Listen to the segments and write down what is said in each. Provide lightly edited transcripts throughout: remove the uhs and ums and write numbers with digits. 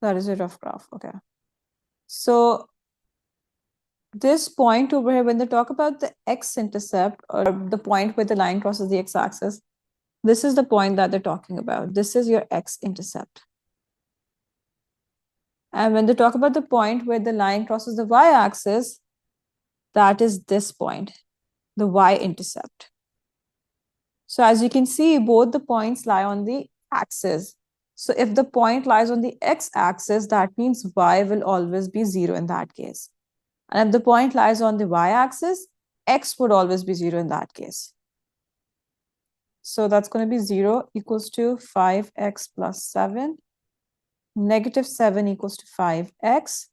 That is a rough graph. Okay. So this point over here, when they talk about the x-intercept, or the point where the line crosses the x-axis, this is the point that they're talking about. This is your x-intercept. And when they talk about the point where the line crosses the y-axis, that is this point, the y-intercept. So as you can see, both the points lie on the axis. So if the point lies on the x-axis, that means y will always be 0 in that case. And if the point lies on the y-axis, x would always be 0 in that case. So that's going to be 0 equals to 5x plus 7. Negative 7 equals to 5x.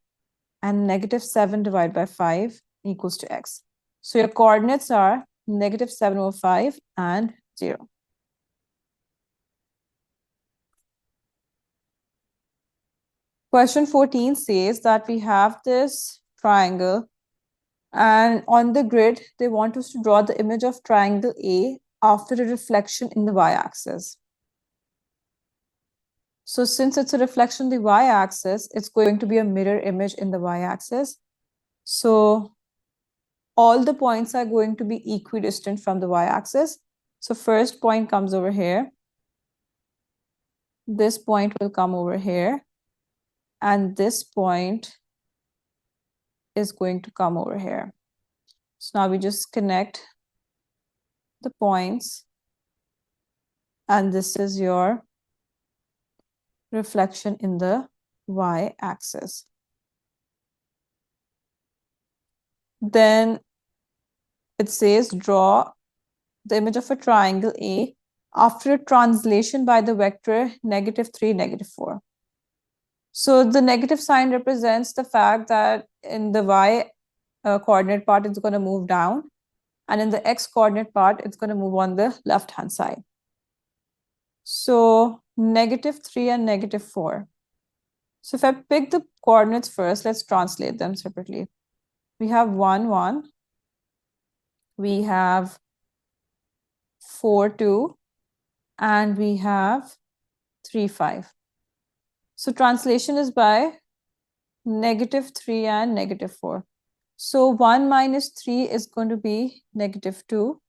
And negative 7 divided by 5 equals to x. So your coordinates are negative 7 over 5 and 0. Question 14 says that we have this triangle, and on the grid, they want us to draw the image of triangle A after a reflection in the y-axis. So since it's a reflection in the y-axis, it's going to be a mirror image in the y-axis. So all the points are going to be equidistant from the y-axis. So first point comes over here. This point will come over here. And this point is going to come over here. So now we just connect the points. And this is your reflection in the y-axis. Then it says draw the image of a triangle A after a translation by the vector -3, -4. So the negative sign represents the fact that in the y coordinate part, it's going to move down. And in the x coordinate part, it's going to move on the left-hand side. So -3 and -4. So if I pick the coordinates first, let's translate them separately. We have 1, 1. We have 4, 2. And we have 3, 5. So translation is by -3 and -4. So 1 minus 3 is going to be -2.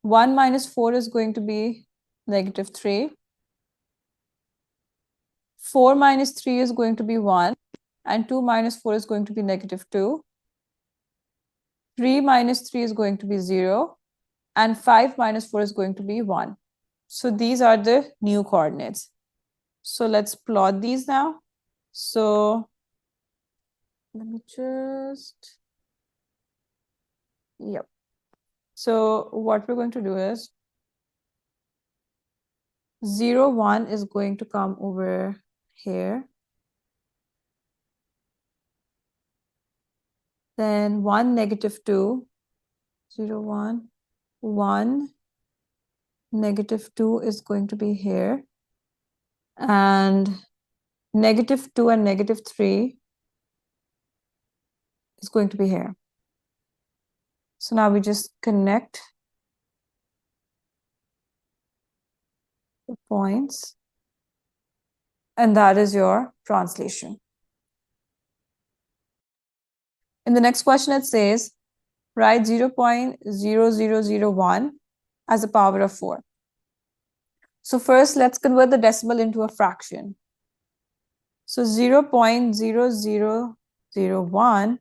1 minus 4 is going to be -3. 4 minus 3 is going to be 1. And 2 minus 4 is going to be -2. 3 minus 3 is going to be 0. And 5 minus 4 is going to be 1. So these are the new coordinates. So let's plot these now. So let me just, yep. So what we're going to do is 0, 1 is going to come over here. Then 1, -2, 0, 1, 1, -2 is going to be here. And -2 and -3 is going to be here. So now we just connect the points. And that is your translation. In the next question, it says, write 0.0001 as a power of 4. So first, let's convert the decimal into a fraction. So 0.0001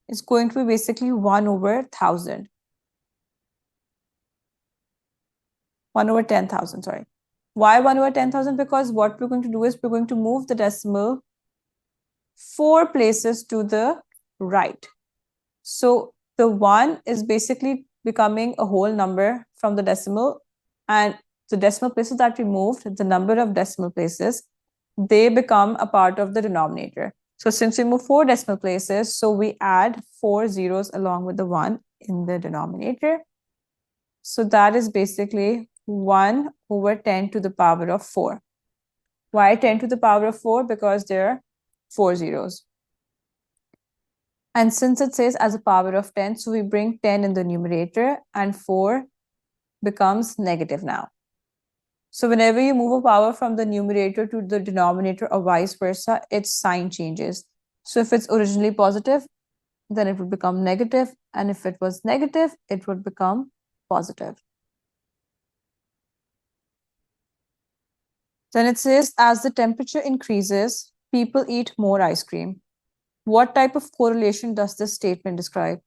is going to be basically 1 over 1,000. 1 over 10,000, sorry. Why 1 over 10,000? Because what we're going to do is we're going to move the decimal 4 places to the right. So the 1 is basically becoming a whole number from the decimal, and the decimal places that we moved, the number of decimal places, they become a part of the denominator. So since we move 4 decimal places, so we add 4 zeros along with the 1 in the denominator. So that is basically 1 over 10 to the power of 4. Why 10 to the power of 4? Because there are 4 zeros. And since it says as a power of 10, so we bring 10 in the numerator and 4 becomes negative now. So whenever you move a power from the numerator to the denominator or vice versa, its sign changes. So if it's originally positive, then it would become negative. And if it was negative, it would become positive. Then it says, as the temperature increases, people eat more ice cream. What type of correlation does this statement describe?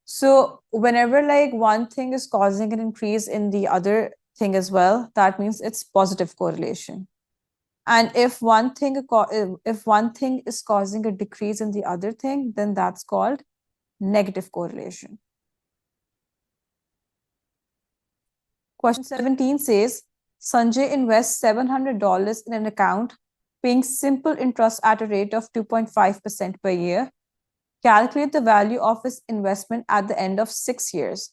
So whenever like one thing is causing an increase in the other thing as well, that means it's positive correlation. And if one thing is causing a decrease in the other thing, then that's called negative correlation. Question 17 says, Sanjay invests $700 in an account paying simple interest at a rate of 2.5% per year. Calculate the value of his investment at the end of 6 years.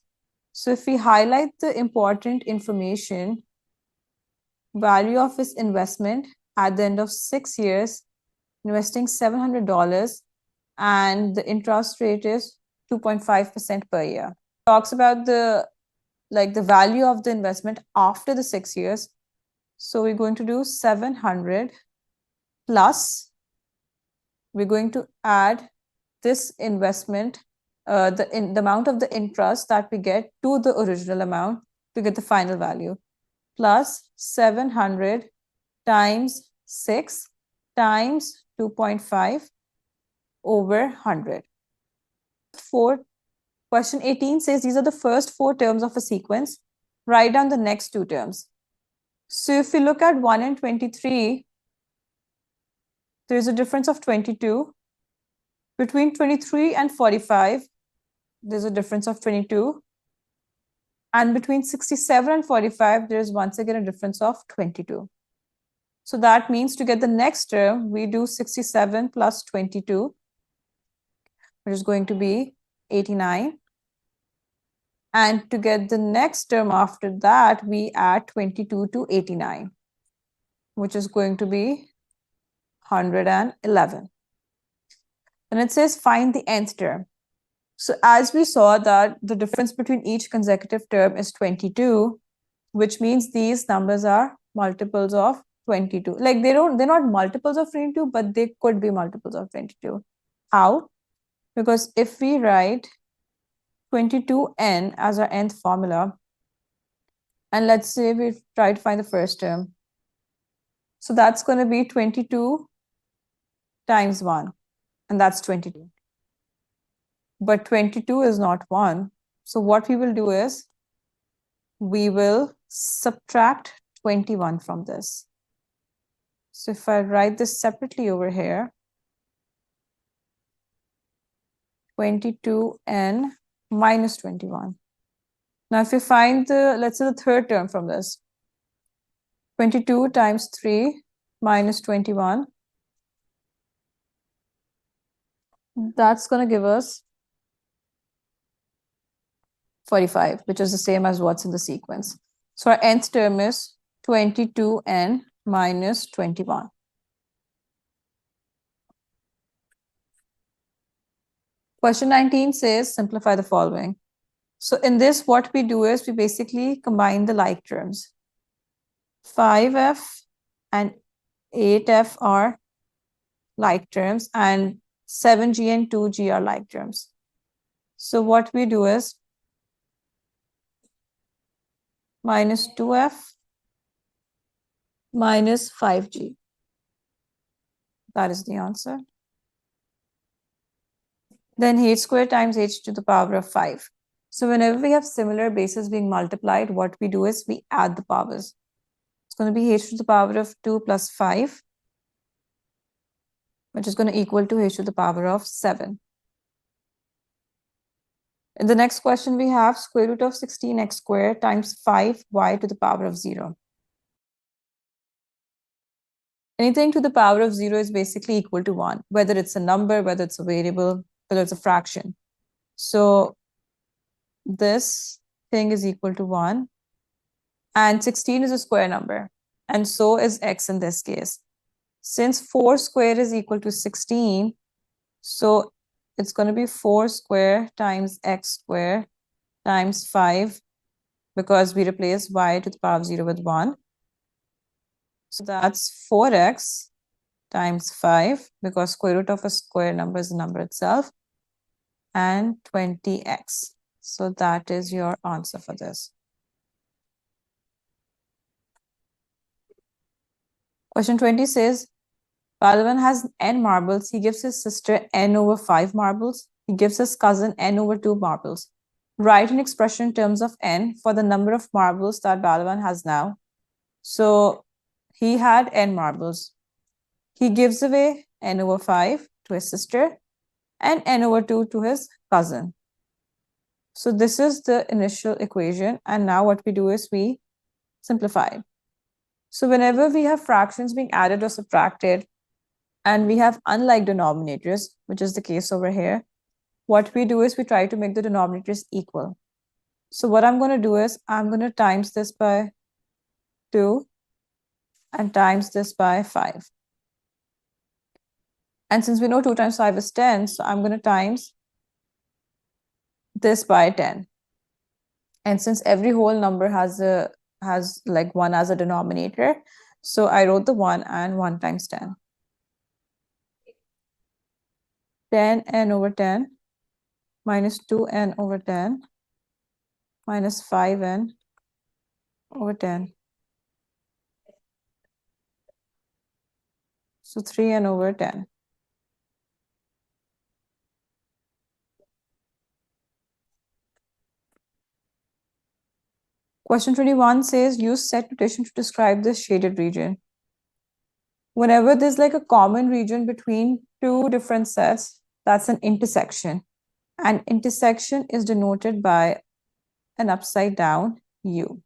So if we highlight the important information, value of his investment at the end of 6 years, investing $700, and the interest rate is 2.5% per year. Talks about the value of the investment after the 6 years. So we're going to do 700 plus, we're going to add this investment, the amount of the interest that we get to the original amount to get the final value, plus 700 times 6 times 2.5 over 100. Question 18 says these are the first 4 terms of a sequence. Write down the next 2 terms. So if we look at 1 and 23, there's a difference of 22. Between 23 and 45, there's a difference of 22. And between 67 and 45, there's once again a difference of 22. So that means to get the next term, we do 67 plus 22, which is going to be 89. And to get the next term after that, we add 22 to 89, which is going to be 111. And it says find the nth term. So as we saw that the difference between each consecutive term is 22, which means these numbers are multiples of 22. Like they're not multiples of 22, but they could be multiples of 22. How? Because if we write 22n as our nth formula, and let's say we try to find the first term. So that's going to be 22 times 1, and that's 22. But 22 is not 1. So what we will do is we will subtract 21 from this. So if I write this separately over here, 22n minus 21. Now if we find let's say the third term from this, 22 times 3 minus 21, that's going to give us 45, which is the same as what's in the sequence. So our nth term is 22n minus 21. Question 19 says, simplify the following. So in this, what we do is we basically combine the like terms. 5f and 8f are like terms, and 7g and 2g are like terms. So what we do is minus 2f minus 5g. That is the answer. Then h squared times h to the power of 5. So whenever we have similar bases being multiplied, what we do is we add the powers. It's going to be h to the power of 2 plus 5, which is going to equal to h to the power of 7. In the next question, we have square root of 16x squared times 5y to the power of 0. Anything to the power of 0 is basically equal to 1, whether it's a number, whether it's a variable, whether it's a fraction. So this thing is equal to 1, and 16 is a square number, and so is x in this case. Since 4 square is equal to 16, so it's going to be 4 square times x square times 5, because we replace y to the power of 0 with 1. So that's 4x times 5, because square root of a square number is a number itself, and 20x. So that is your answer for this. Question 20 says, Palavan has n marbles. He gives his sister n over 5 marbles. He gives his cousin n over 2 marbles. Write an expression in terms of n for the number of marbles that Palavan has now. So he had n marbles. He gives away n over 5 to his sister and n over 2 to his cousin. So this is the initial equation. And now what we do is we simplify it. So whenever we have fractions being added or subtracted, and we have unlike denominators, which is the case over here, what we do is we try to make the denominators equal. So what I'm going to do is I'm going to times this by 2 and times this by 5. And since we know 2 times 5 is 10, so I'm going to times this by 10. And since every whole number has like 1 as a denominator, so I wrote the 1 and 1 times 10. 10n over 10 minus 2n over 10 minus 5n over 10. So 3n over 10. Question 21 says, use set notation to describe this shaded region. Whenever there's like a common region between two different sets, that's an intersection. And intersection is denoted by an upside down U.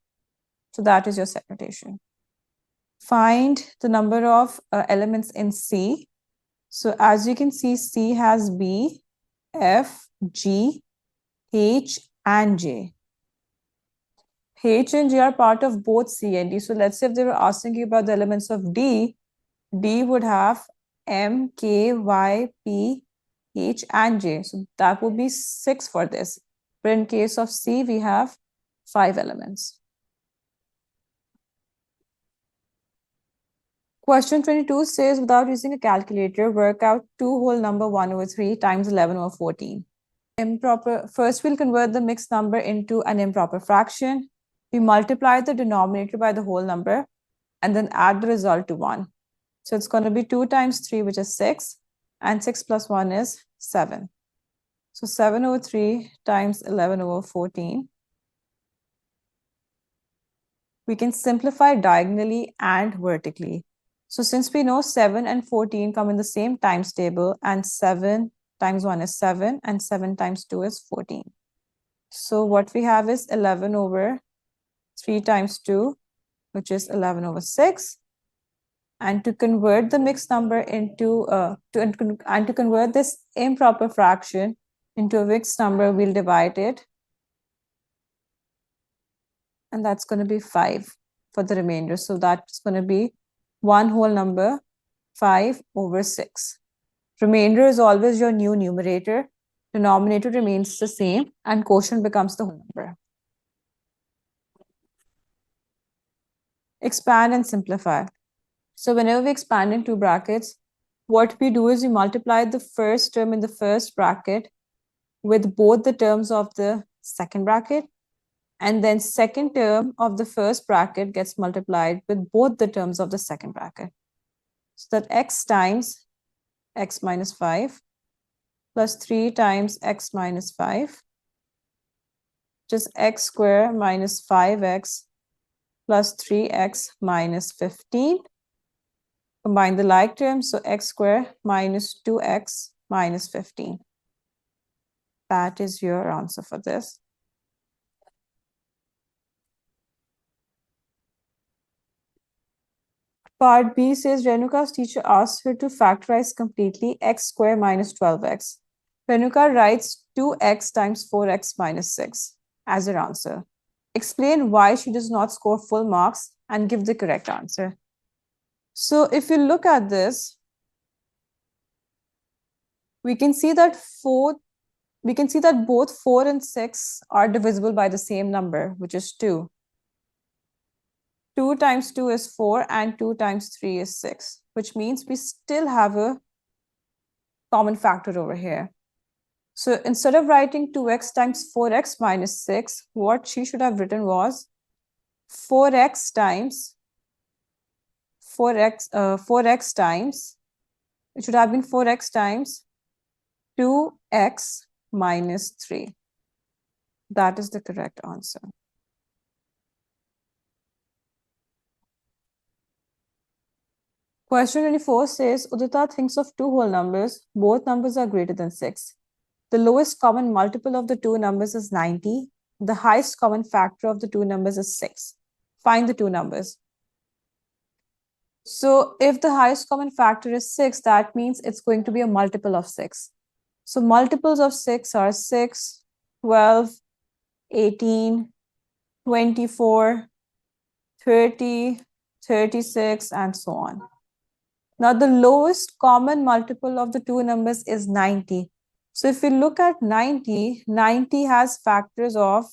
So that is your set notation. Find the number of elements in C. So as you can see, C has B, F, G, H, and J. H and J are part of both C and D. So let's say if they were asking you about the elements of D, D would have M, K, Y, P, H, and J. So that would be 6 for this. But in case of C, we have 5 elements. Question 22 says, without using a calculator, work out 2 whole number 1 over 3 times 11 over 14. First, we'll convert the mixed number into an improper fraction. We multiply the denominator by the whole number and then add the result to 1. So it's going to be 2 times 3, which is 6, and 6 plus 1 is 7. So 7 over 3 times 11 over 14. We can simplify diagonally and vertically. So since we know 7 and 14 come in the same times table, and 7 times 1 is 7, and 7 times 2 is 14. So what we have is 11 over 3 times 2, which is 11 over 6. And to convert the mixed number into, to convert this improper fraction into a mixed number, we'll divide it. And that's going to be 5 for the remainder. So that's going to be 1 whole number, 5 over 6. Remainder is always your new numerator. Denominator remains the same, and quotient becomes the whole number. Expand and simplify. So whenever we expand in 2 brackets, what we do is we multiply the first term in the first bracket with both the terms of the second bracket, and then second term of the first bracket gets multiplied with both the terms of the second bracket. So that x times x minus 5 plus 3 times x minus 5, just x squared minus 5x plus 3x minus 15. Combine the like terms, so x squared minus 2x minus 15. That is your answer for this. Part B says Renuka's teacher asks her to factorize completely x squared minus 12x. Renuka writes 2x times 4x minus 6 as her answer. Explain why she does not score full marks and give the correct answer. So if you look at this, we can see that both 4 and 6 are divisible by the same number, which is 2. 2 times 2 is 4 and 2 times 3 is 6, which means we still have a common factor over here. So instead of writing 2x times 4x minus 6, what she should have written was 4x times 4x times, it should have been 4x times 2x minus 3. That is the correct answer. Question 24 says, Udita thinks of two whole numbers. Both numbers are greater than 6. The lowest common multiple of the two numbers is 90. The highest common factor of the two numbers is 6. Find the two numbers. So if the highest common factor is 6, that means it's going to be a multiple of 6. So multiples of 6 are 6, 12, 18, 24, 30, 36, and so on. Now, the lowest common multiple of the two numbers is 90. So if we look at 90, 90 has factors of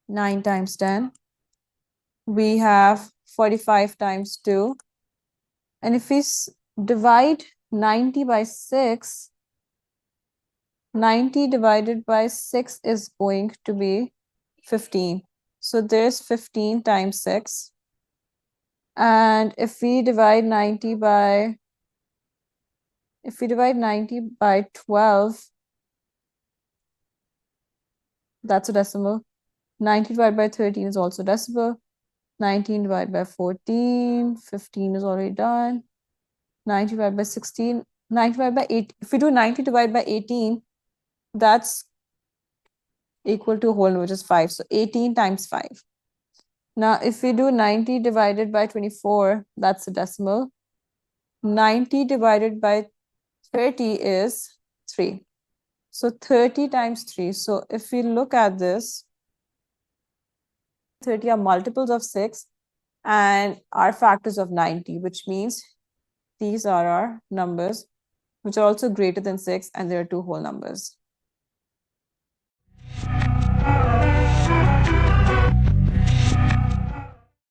9 times 10. We have 45 times 2. And if we divide 90 by 6, 90 divided by 6 is going to be 15. So there's 15 times 6. And if we divide 90 by 12, that's a decimal. 90 divided by 13 is also decimal. 19 divided by 14, 15 is already done. 90 divided by 16, 90 divided by 8. If we do 90 divided by 18, that's equal to a whole number, which is 5. So 18 times 5. Now, if we do 90 divided by 24, that's a decimal. 90 divided by 30 is 3. So 30 times 3. So if we look at this, 30 are multiples of 6 and are factors of 90, which means these are our numbers, which are also greater than 6, and there are two whole numbers.